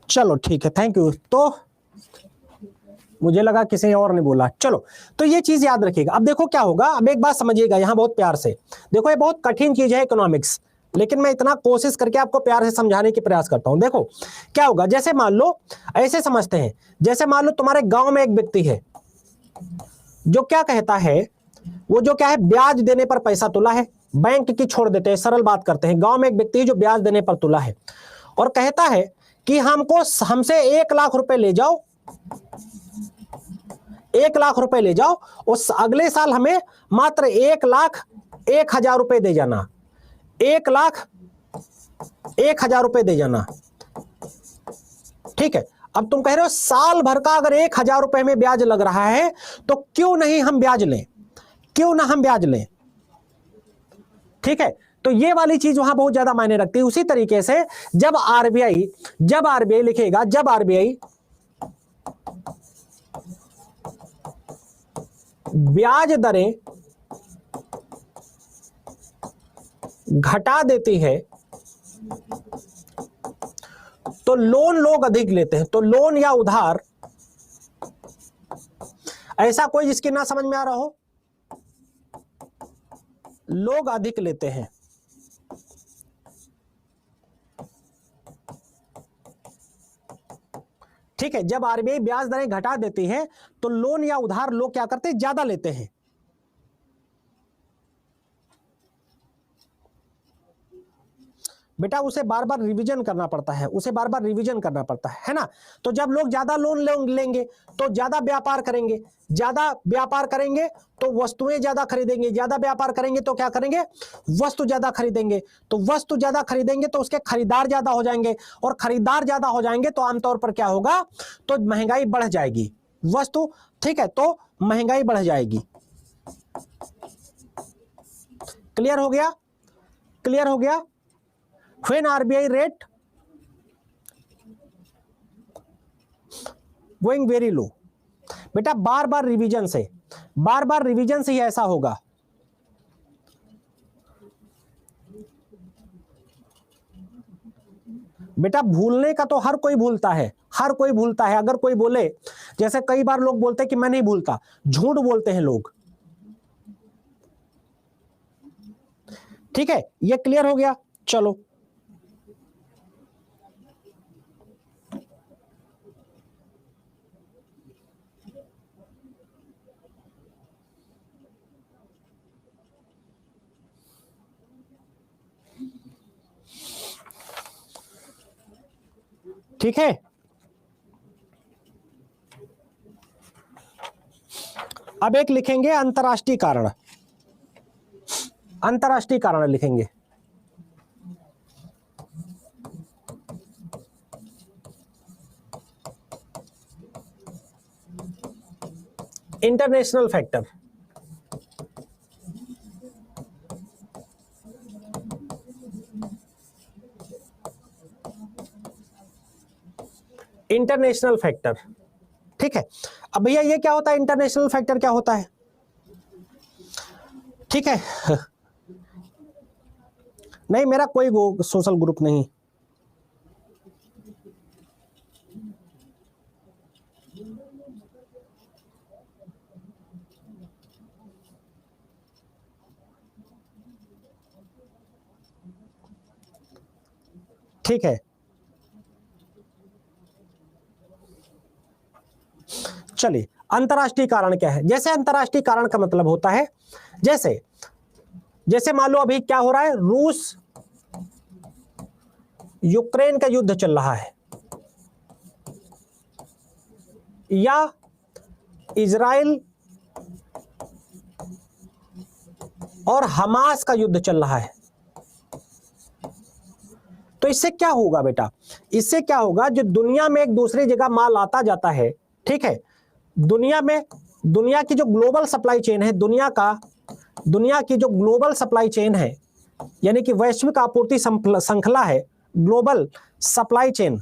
S1: चलो ठीक है, थैंक यू। तो मुझे लगा किसी और ने बोला। चलो तो ये चीज याद रखिएगा। अब देखो क्या होगा, अब एक बात समझिएगा यहां बहुत प्यार से। देखो ये बहुत कठिन चीज है इकोनॉमिक्स, लेकिन मैं इतना कोशिश करके आपको प्यार से समझाने की प्रयास करता हूं। देखो क्या होगा, जैसे मान लो, ऐसे समझते हैं, जैसे मान लो तुम्हारे गांव में एक व्यक्ति है जो क्या कहता है, वो जो क्या है, ब्याज देने पर पैसा तुला है, बैंक की छोड़ देते हैं, सरल बात करते हैं। गांव में एक व्यक्ति है जो ब्याज देने पर तुला है और कहता है कि हमसे 1 लाख रुपए ले जाओ, 1 लाख रुपए ले जाओ, उस अगले साल हमें मात्र 1,01,000 रुपए दे जाना, 1,01,000 रुपए दे जाना, ठीक है। अब तुम कह रहे हो साल भर का अगर 1,000 रुपए में ब्याज लग रहा है तो क्यों नहीं हम ब्याज लें, क्यों ना हम ब्याज लें, ठीक है। तो ये वाली चीज वहां बहुत ज्यादा मायने रखती है। उसी तरीके से जब आरबीआई लिखेगा, जब आरबीआई ब्याज दरें घटा देती है तो लोन लोग अधिक लेते हैं। तो लोन या उधार, ऐसा कोई जिसकी ना समझ में आ रहा हो, लोग अधिक लेते हैं, ठीक है। जब आरबीआई ब्याज दरें घटा देती है तो लोन या उधार लोग क्या करते हैं, ज्यादा लेते हैं। बेटा उसे बार बार रिवीजन करना पड़ता है, उसे बार बार रिवीजन करना पड़ता है ना। तो जब लोग ज्यादा लोन लेंगे तो ज्यादा व्यापार करेंगे, ज्यादा व्यापार करेंगे तो वस्तुएं ज्यादा खरीदेंगे, ज्यादा व्यापार करेंगे तो क्या करेंगे, वस्तु ज्यादा खरीदेंगे, तो वस्तु ज्यादा खरीदेंगे तो उसके खरीदार ज्यादा हो जाएंगे, और खरीदार ज्यादा हो जाएंगे तो आमतौर पर क्या होगा, तो महंगाई बढ़ जाएगी वस्तु, ठीक है, तो महंगाई बढ़ जाएगी। क्लियर हो गया, क्लियर हो गया। When RBI rate going very low, बेटा बार बार रिवीजन से, बार बार रिवीजन से ही ऐसा होगा। बेटा भूलने का तो हर कोई भूलता है, हर कोई भूलता है। अगर कोई बोले, जैसे कई बार लोग बोलते हैं कि मैं नहीं भूलता, झूठ बोलते हैं लोग, ठीक है, ये क्लियर हो गया। चलो ठीक है। अब एक लिखेंगे अंतर्राष्ट्रीय कारण, अंतर्राष्ट्रीय कारण लिखेंगे। इंटरनेशनल फैक्टर, इंटरनेशनल फैक्टर, ठीक है। अब भैया ये क्या होता है, इंटरनेशनल फैक्टर क्या होता है, ठीक है। नहीं मेरा कोई सोशल ग्रुप नहीं, ठीक है। चलिए अंतर्राष्ट्रीय कारण क्या है, जैसे अंतर्राष्ट्रीय कारण का मतलब होता है, जैसे जैसे मान लो अभी क्या हो रहा है, रूस यूक्रेन का युद्ध चल रहा है, या इजराइल और हमास का युद्ध चल रहा है। तो इससे क्या होगा बेटा, इससे क्या होगा, जो दुनिया में एक दूसरी जगह माल आता जाता है, ठीक है, दुनिया में, दुनिया की जो ग्लोबल सप्लाई चेन है, दुनिया की जो ग्लोबल सप्लाई चेन है, यानी कि वैश्विक आपूर्ति श्रृंखला है, ग्लोबल सप्लाई चेन,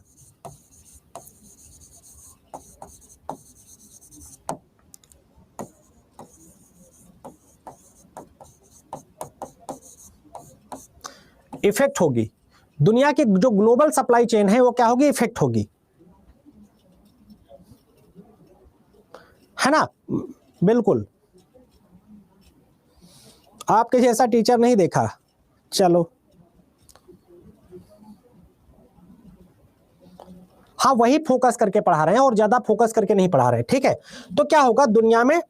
S1: इफेक्ट होगी। दुनिया की जो ग्लोबल सप्लाई चेन है वो क्या होगी, इफेक्ट होगी, है ना। बिल्कुल, आपके जैसा टीचर नहीं देखा। चलो हाँ, वही फोकस करके पढ़ा रहे हैं और ज्यादा फोकस करके नहीं पढ़ा रहे, ठीक है। तो क्या होगा, दुनिया में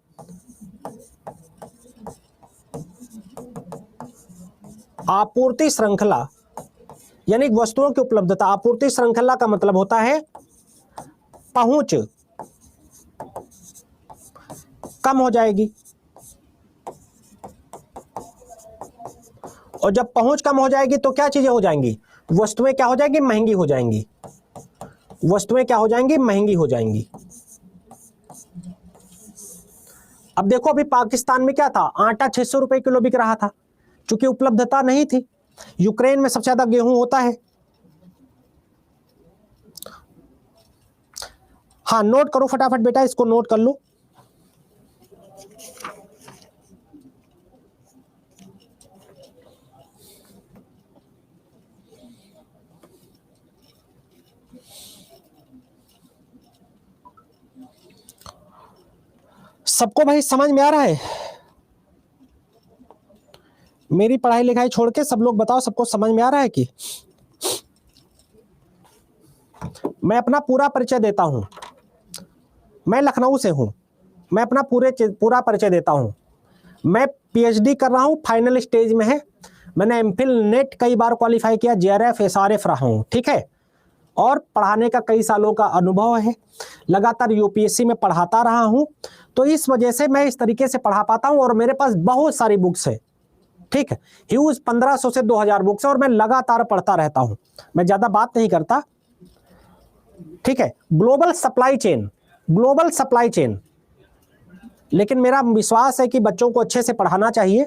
S1: आपूर्ति श्रृंखला, यानी वस्तुओं की उपलब्धता, आपूर्ति श्रृंखला का मतलब होता है पहुंच कम हो जाएगी, और जब पहुंच कम हो जाएगी तो क्या चीजें हो जाएंगी, वस्तुएं क्या हो जाएंगी, महंगी हो जाएंगी, वस्तुएं क्या हो जाएंगी, महंगी हो जाएंगी। अब देखो अभी पाकिस्तान में क्या था, आटा 600 रुपए किलो बिक रहा था, क्योंकि उपलब्धता नहीं थी। यूक्रेन में सबसे ज्यादा गेहूं होता है। हाँ नोट करो फटाफट बेटा, इसको नोट कर लो। सबको भाई समझ में आ रहा है, मेरी पढ़ाई लिखाई छोड़ के सब लोग बताओ, सबको समझ में आ रहा है कि मैं अपना पूरा परिचय देता हूं, मैं लखनऊ से हूं, मैं अपना पूरा परिचय देता हूं। मैं पीएचडी कर रहा हूं, फाइनल स्टेज में है। मैंने एमफिल नेट कई बार क्वालिफाई किया, जेआरएफ एसआरएफ रहा हूं, ठीक है, और पढ़ाने का कई सालों का अनुभव है, लगातार यूपीएससी में पढ़ाता रहा हूं, तो इस वजह से मैं इस तरीके से पढ़ा पाता हूं। और मेरे पास बहुत सारी बुक्स है, ठीक है, ह्यूज 1500 से 2000 बुक्स है, और मैं लगातार पढ़ता रहता हूं, मैं ज्यादा बात नहीं करता, ठीक है। ग्लोबल सप्लाई चेन, लेकिन मेरा विश्वास है कि बच्चों को अच्छे से पढ़ाना चाहिए।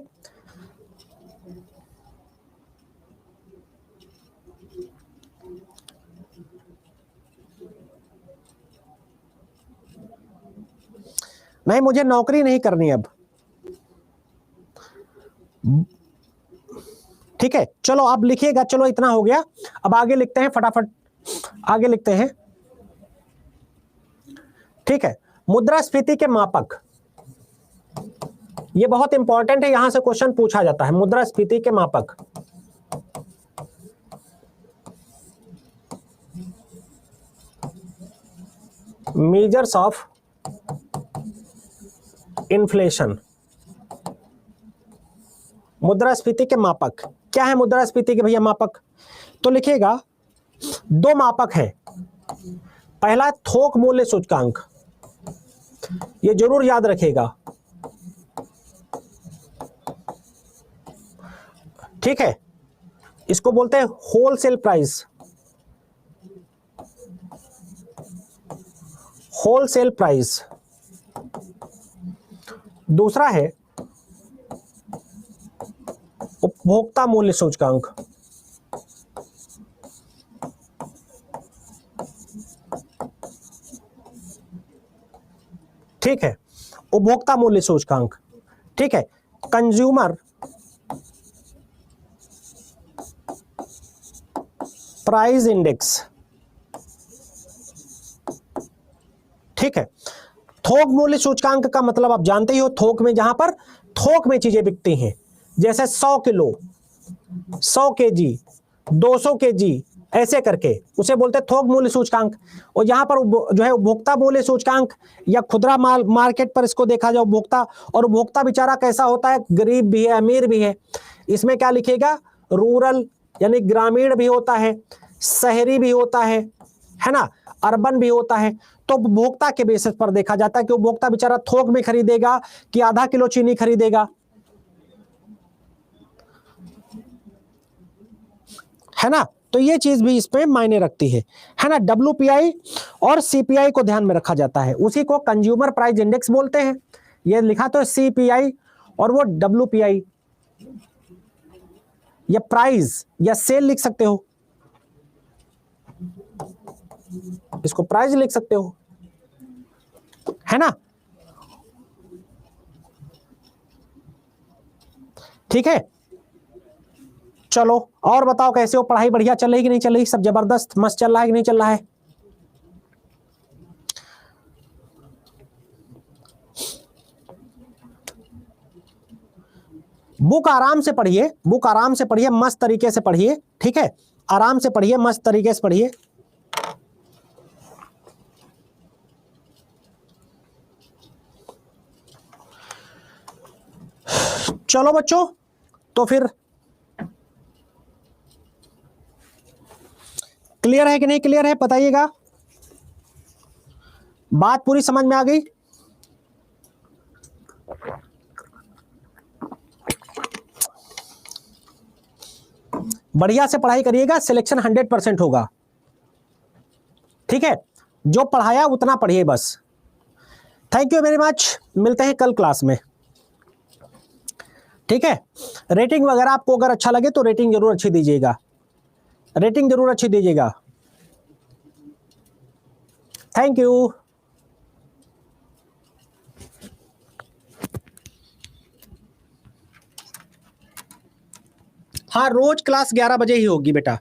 S1: नहीं, मुझे नौकरी नहीं करनी अब, ठीक है। चलो आप लिखिएगा, चलो इतना हो गया, अब आगे लिखते हैं, फटाफट आगे लिखते हैं, ठीक है। मुद्रास्फीति के मापक, ये बहुत इंपॉर्टेंट है, यहां से क्वेश्चन पूछा जाता है। मुद्रास्फीति के मापक, मेजर्स ऑफ इन्फ्लेशन, मुद्रास्फीति के मापक क्या है? मुद्रास्फीति के भैया मापक तो लिखिएगा, दो मापक हैं। पहला थोक मूल्य सूचकांक, ये जरूर याद रखिएगा, ठीक है, इसको बोलते हैं होलसेल प्राइस, होलसेल प्राइस। दूसरा है उपभोक्ता मूल्य सूचकांक, ठीक है, उपभोक्ता मूल्य सूचकांक, ठीक है, कंज्यूमर प्राइस इंडेक्स, ठीक है। थोक मूल्य सूचकांक का मतलब आप जानते ही हो, थोक में, जहां पर थोक में चीजें बिकती हैं, जैसे 100 किलो, 100 केजी, 200 केजी, ऐसे करके उसे बोलते हैं थोक मूल्य सूचकांक। और यहाँ पर जो है उपभोक्ता मूल्य सूचकांक, या खुदरा माल मार्केट पर इसको देखा जाए उपभोक्ता, और उपभोक्ता बेचारा कैसा होता है, गरीब भी है अमीर भी है। इसमें क्या लिखेगा, रूरल यानी ग्रामीण भी होता है, शहरी भी होता है ना, अर्बन भी होता है। तो उपभोक्ता के बेसिस पर देखा जाता है कि उपभोक्ता बेचारा थोक में खरीदेगा कि आधा किलो चीनी खरीदेगा, है ना। तो ये चीज भी इसमें मायने रखती है ना। डब्ल्यूपीआई और सीपीआई को ध्यान में रखा जाता है, उसी को कंज्यूमर प्राइस इंडेक्स बोलते हैं। ये लिखा तो सीपीआई और वो डब्ल्यूपीआई, या प्राइस या सेल लिख सकते हो, इसको प्राइस लिख सकते हो, है ना, ठीक है। चलो और बताओ कैसे हो, पढ़ाई बढ़िया चल रही कि नहीं चल रही, सब जबरदस्त मस्त चल रहा है कि नहीं चल रहा है? बुक आराम से पढ़िए, बुक आराम से पढ़िए, मस्त तरीके से पढ़िए, ठीक है, आराम से पढ़िए, मस्त तरीके से पढ़िए। चलो बच्चों, तो फिर क्लियर है कि नहीं क्लियर है, बताइएगा, बात पूरी समझ में आ गई? बढ़िया से पढ़ाई करिएगा, सिलेक्शन 100% होगा, ठीक है। जो पढ़ाया उतना पढ़िए बस। थैंक यू वेरी मच, मिलते हैं कल क्लास में, ठीक है। रेटिंग वगैरह आपको अगर अच्छा लगे तो रेटिंग जरूर अच्छी दीजिएगा, रेटिंग जरूर अच्छी दीजिएगा। Thank you. हाँ, रोज क्लास 11 बजे ही होगी बेटा।